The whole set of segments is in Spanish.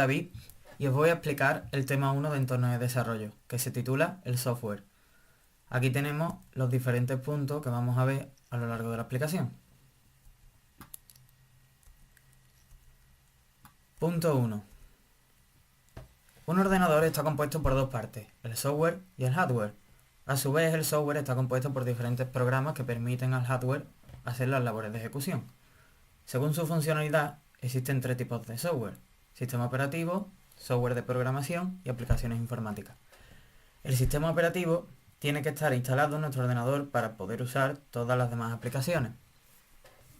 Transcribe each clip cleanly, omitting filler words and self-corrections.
David y os voy a explicar el tema 1 de entorno de desarrollo, que se titula el software. Aquí tenemos los diferentes puntos que vamos a ver a lo largo de la explicación. Punto 1. Un ordenador está compuesto por dos partes, el software y el hardware. A su vez, el software está compuesto por diferentes programas que permiten al hardware hacer las labores de ejecución. Según su funcionalidad, existen tres tipos de software: sistema operativo, software de programación y aplicaciones informáticas. El sistema operativo tiene que estar instalado en nuestro ordenador para poder usar todas las demás aplicaciones.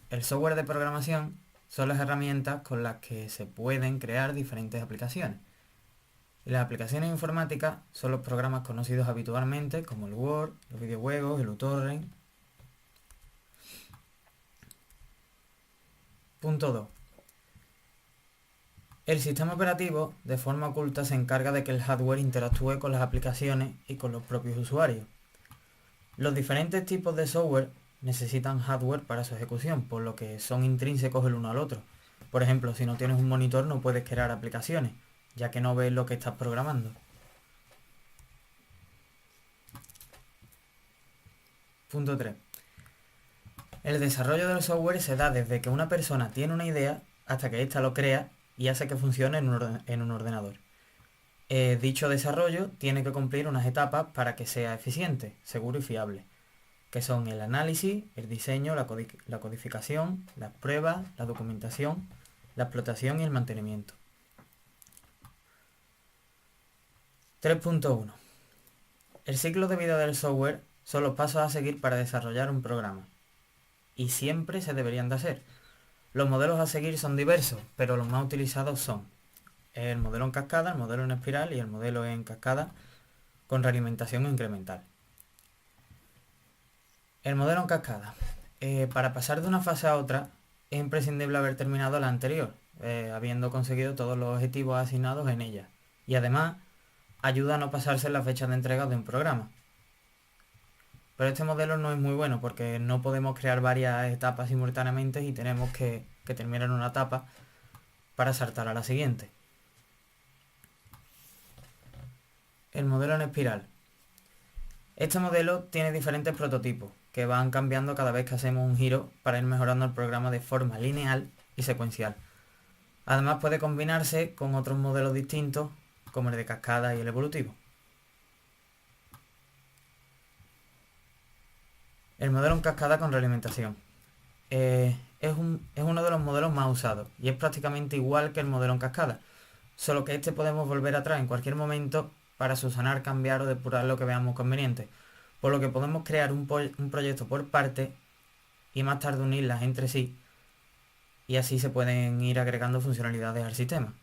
El software de programación son las herramientas con las que se pueden crear diferentes aplicaciones. Y las aplicaciones informáticas son los programas conocidos habitualmente como el Word, los videojuegos, el uTorrent. Punto 2. El sistema operativo, de forma oculta, se encarga de que el hardware interactúe con las aplicaciones y con los propios usuarios. Los diferentes tipos de software necesitan hardware para su ejecución, por lo que son intrínsecos el uno al otro. Por ejemplo, si no tienes un monitor no puedes crear aplicaciones, ya que no ves lo que estás programando. Punto 3. El desarrollo del software se da desde que una persona tiene una idea hasta que ésta lo crea y hace que funcione en un ordenador. Dicho desarrollo tiene que cumplir unas etapas para que sea eficiente, seguro y fiable, que son el análisis, el diseño, la codificación, las pruebas, la documentación, la explotación y el mantenimiento. 3.1. El ciclo de vida del software son los pasos a seguir para desarrollar un programa, y siempre se deberían de hacer. Los modelos a seguir son diversos, pero los más utilizados son el modelo en cascada, el modelo en espiral y el modelo en cascada con realimentación incremental. El modelo en cascada. Para pasar de una fase a otra es imprescindible haber terminado la anterior, habiendo conseguido todos los objetivos asignados en ella. Y además ayuda a no pasarse en la fecha de entrega de un programa. Pero este modelo no es muy bueno porque no podemos crear varias etapas simultáneamente y tenemos que terminar una etapa para saltar a la siguiente. El modelo en espiral. Este modelo tiene diferentes prototipos que van cambiando cada vez que hacemos un giro para ir mejorando el programa de forma lineal y secuencial. Además puede combinarse con otros modelos distintos como el de cascada y el evolutivo. El modelo en cascada con realimentación. Es uno de los modelos más usados y es prácticamente igual que el modelo en cascada, solo que este podemos volver atrás en cualquier momento para subsanar, cambiar o depurar lo que veamos conveniente, por lo que podemos crear un proyecto por parte y más tarde unirlas entre sí, y así se pueden ir agregando funcionalidades al sistema.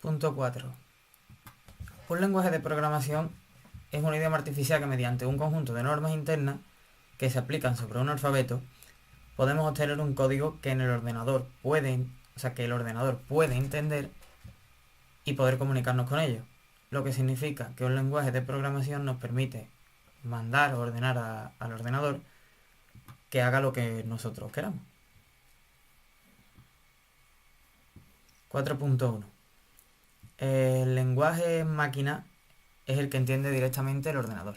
Punto 4. Un lenguaje de programación es un idioma artificial que mediante un conjunto de normas internas que se aplican sobre un alfabeto podemos obtener un código que el ordenador puede entender y poder comunicarnos con ello, lo que significa que un lenguaje de programación nos permite mandar o ordenar al ordenador que haga lo que nosotros queramos. 4.1. El lenguaje máquina es el que entiende directamente el ordenador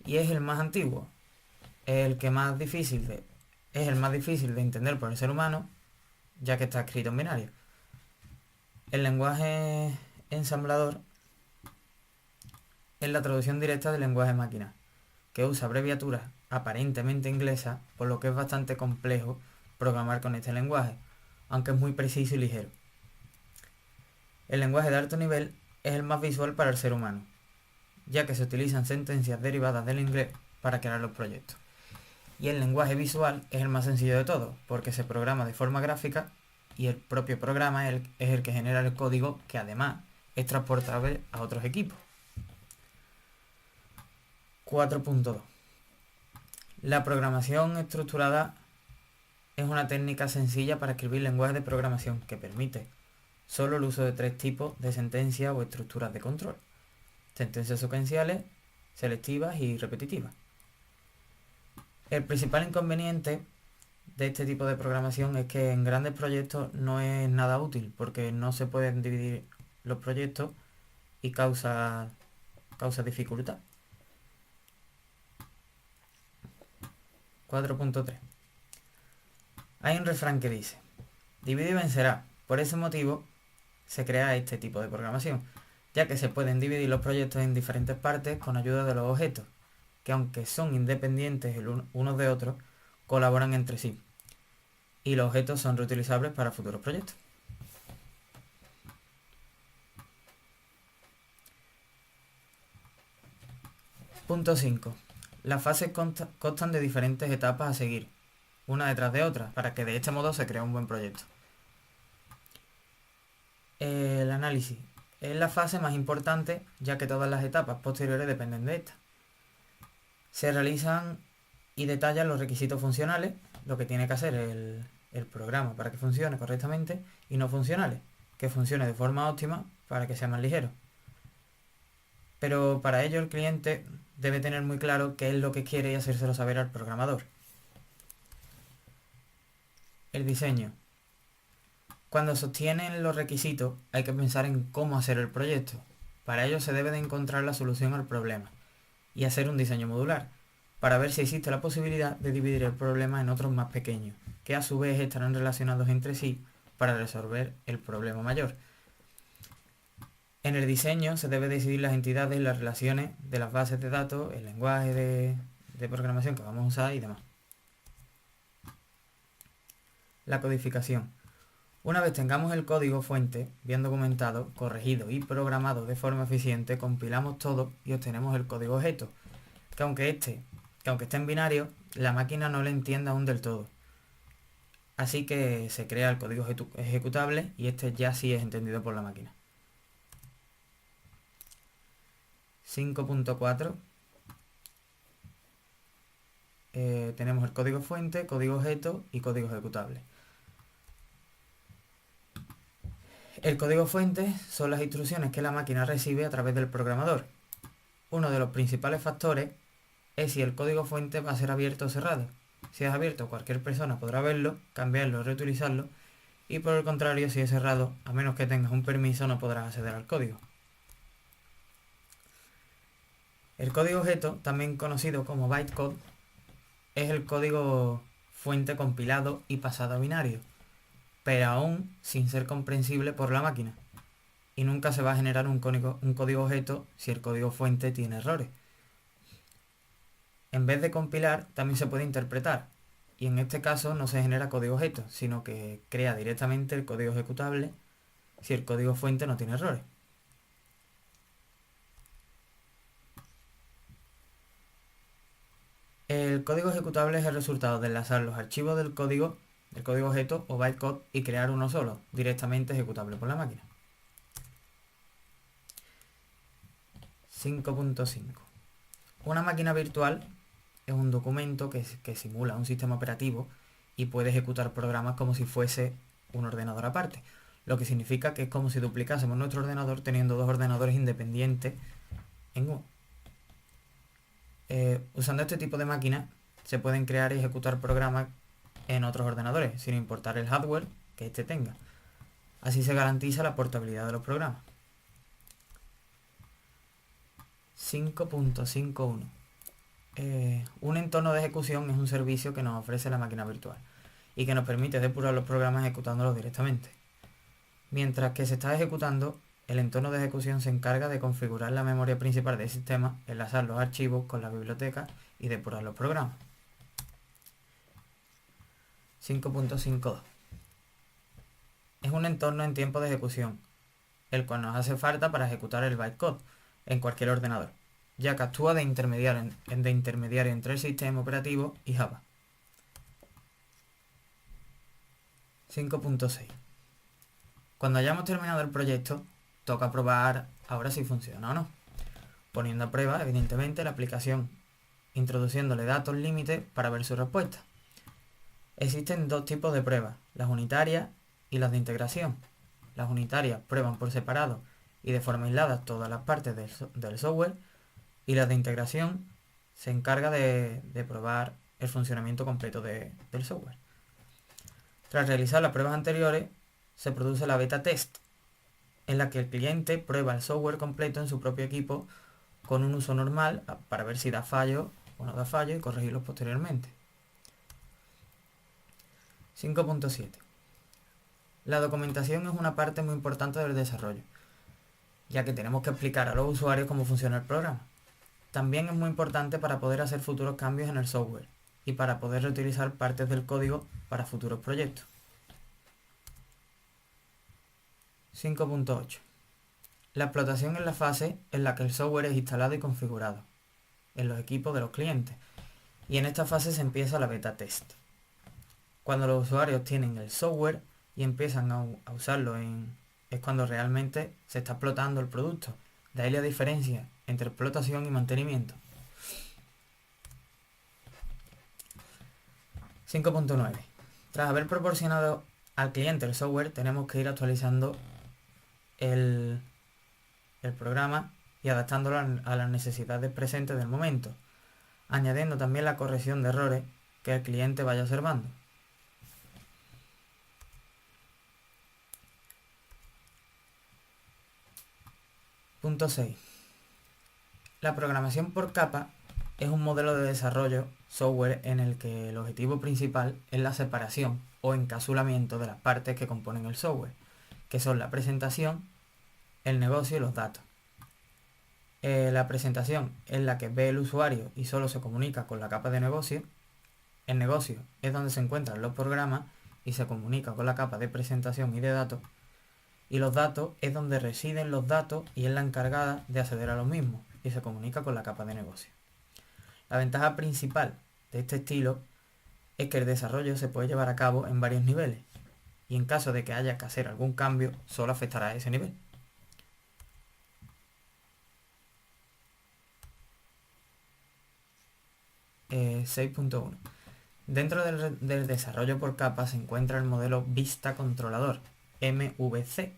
y es el más antiguo, es el más difícil de entender por el ser humano, ya que está escrito en binario. El lenguaje ensamblador es la traducción directa del lenguaje máquina, que usa abreviaturas aparentemente inglesas, por lo que es bastante complejo programar con este lenguaje, aunque es muy preciso y ligero. El lenguaje de alto nivel es el más visual para el ser humano, ya que se utilizan sentencias derivadas del inglés para crear los proyectos. Y el lenguaje visual es el más sencillo de todos, porque se programa de forma gráfica y el propio programa es el que genera el código, que además es transportable a otros equipos. 4.2. La programación estructurada es una técnica sencilla para escribir lenguajes de programación que permite solo el uso de tres tipos de sentencias o estructuras de control: sentencias secuenciales, selectivas y repetitivas. El principal inconveniente de este tipo de programación es que en grandes proyectos no es nada útil porque no se pueden dividir los proyectos y causa dificultad. 4.3. Hay un refrán que dice: divide y vencerá. Por ese motivo se crea este tipo de programación, ya que se pueden dividir los proyectos en diferentes partes con ayuda de los objetos, que aunque son independientes unos de otros, colaboran entre sí. Y los objetos son reutilizables para futuros proyectos. Punto 5. Las fases constan de diferentes etapas a seguir, una detrás de otra, para que de este modo se cree un buen proyecto. El análisis es la fase más importante, ya que todas las etapas posteriores dependen de esta. Se realizan y detallan los requisitos funcionales, lo que tiene que hacer el programa para que funcione correctamente, y no funcionales, que funcione de forma óptima para que sea más ligero. Pero para ello el cliente debe tener muy claro qué es lo que quiere y hacérselo saber al programador. El diseño. Cuando se obtienen los requisitos hay que pensar en cómo hacer el proyecto. Para ello se debe de encontrar la solución al problema y hacer un diseño modular, para ver si existe la posibilidad de dividir el problema en otros más pequeños, que a su vez estarán relacionados entre sí para resolver el problema mayor. En el diseño se debe decidir las entidades y las relaciones de las bases de datos, el lenguaje de programación que vamos a usar y demás. La codificación. Una vez tengamos el código fuente bien documentado, corregido y programado de forma eficiente, compilamos todo y obtenemos el código objeto, que aunque esté en binario, la máquina no lo entiende aún del todo. Así que se crea el código ejecutable y este ya sí es entendido por la máquina. 5.4. Tenemos el código fuente, código objeto y código ejecutable. El código fuente son las instrucciones que la máquina recibe a través del programador. Uno de los principales factores es si el código fuente va a ser abierto o cerrado. Si es abierto, cualquier persona podrá verlo, cambiarlo, reutilizarlo, y por el contrario, si es cerrado, a menos que tengas un permiso, no podrás acceder al código. El código objeto, también conocido como bytecode, es el código fuente compilado y pasado a binario, pero aún sin ser comprensible por la máquina. Y nunca se va a generar un código objeto si el código fuente tiene errores. En vez de compilar, también se puede interpretar, y en este caso no se genera código objeto, sino que crea directamente el código ejecutable si el código fuente no tiene errores. El código ejecutable es el resultado de enlazar los archivos del código objeto o bytecode y crear uno solo, directamente ejecutable por la máquina. 5.5. Una máquina virtual es un documento que simula un sistema operativo y puede ejecutar programas como si fuese un ordenador aparte, lo que significa que es como si duplicásemos nuestro ordenador teniendo dos ordenadores independientes en uno. Usando este tipo de máquinas se pueden crear y ejecutar programas en otros ordenadores, sin importar el hardware que éste tenga. Así se garantiza la portabilidad de los programas. 5.51. Un entorno de ejecución es un servicio que nos ofrece la máquina virtual y que nos permite depurar los programas ejecutándolos directamente. Mientras que se está ejecutando, el entorno de ejecución se encarga de configurar la memoria principal del sistema, enlazar los archivos con la biblioteca y depurar los programas. 5.52. Es un entorno en tiempo de ejecución, el cual nos hace falta para ejecutar el bytecode en cualquier ordenador, ya que actúa de intermediario entre el sistema operativo y Java. 5.6. Cuando hayamos terminado el proyecto, toca probar ahora si funciona o no, poniendo a prueba, evidentemente, la aplicación, introduciéndole datos límite para ver su respuesta. Existen dos tipos de pruebas, las unitarias y las de integración. Las unitarias prueban por separado y de forma aislada todas las partes del software, y las de integración se encarga de probar el funcionamiento completo del software. Tras realizar las pruebas anteriores, se produce la beta test, en la que el cliente prueba el software completo en su propio equipo con un uso normal para ver si da fallo o no da fallo y corregirlos posteriormente. 5.7. La documentación es una parte muy importante del desarrollo, ya que tenemos que explicar a los usuarios cómo funciona el programa. También es muy importante para poder hacer futuros cambios en el software y para poder reutilizar partes del código para futuros proyectos. 5.8. La explotación es la fase en la que el software es instalado y configurado en los equipos de los clientes, y en esta fase se empieza la beta test. Cuando los usuarios tienen el software y empiezan a usarlo es cuando realmente se está explotando el producto. De ahí la diferencia entre explotación y mantenimiento. 5.9. Tras haber proporcionado al cliente el software, tenemos que ir actualizando el programa y adaptándolo a las necesidades presentes del momento, añadiendo también la corrección de errores que el cliente vaya observando. Punto 6. La programación por capa es un modelo de desarrollo software en el que el objetivo principal es la separación o encapsulamiento de las partes que componen el software, que son la presentación, el negocio y los datos. La presentación es la que ve el usuario y solo se comunica con la capa de negocio. El negocio es donde se encuentran los programas y se comunica con la capa de presentación y de datos. Y los datos es donde residen los datos y es la encargada de acceder a los mismos y se comunica con la capa de negocio. La ventaja principal de este estilo es que el desarrollo se puede llevar a cabo en varios niveles y en caso de que haya que hacer algún cambio solo afectará a ese nivel. 6.1. Dentro del desarrollo por capas se encuentra el modelo Vista Controlador, MVC,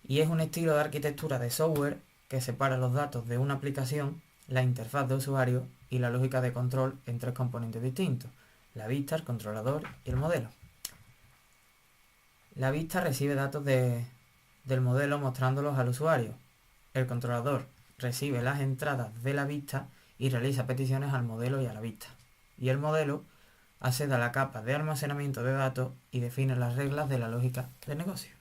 y es un estilo de arquitectura de software que separa los datos de una aplicación, la interfaz de usuario y la lógica de control en tres componentes distintos: la vista, el controlador y el modelo. La vista recibe datos del modelo mostrándolos al usuario. El controlador recibe las entradas de la vista y realiza peticiones al modelo y a la vista. Y el modelo accede a la capa de almacenamiento de datos y define las reglas de la lógica de negocio.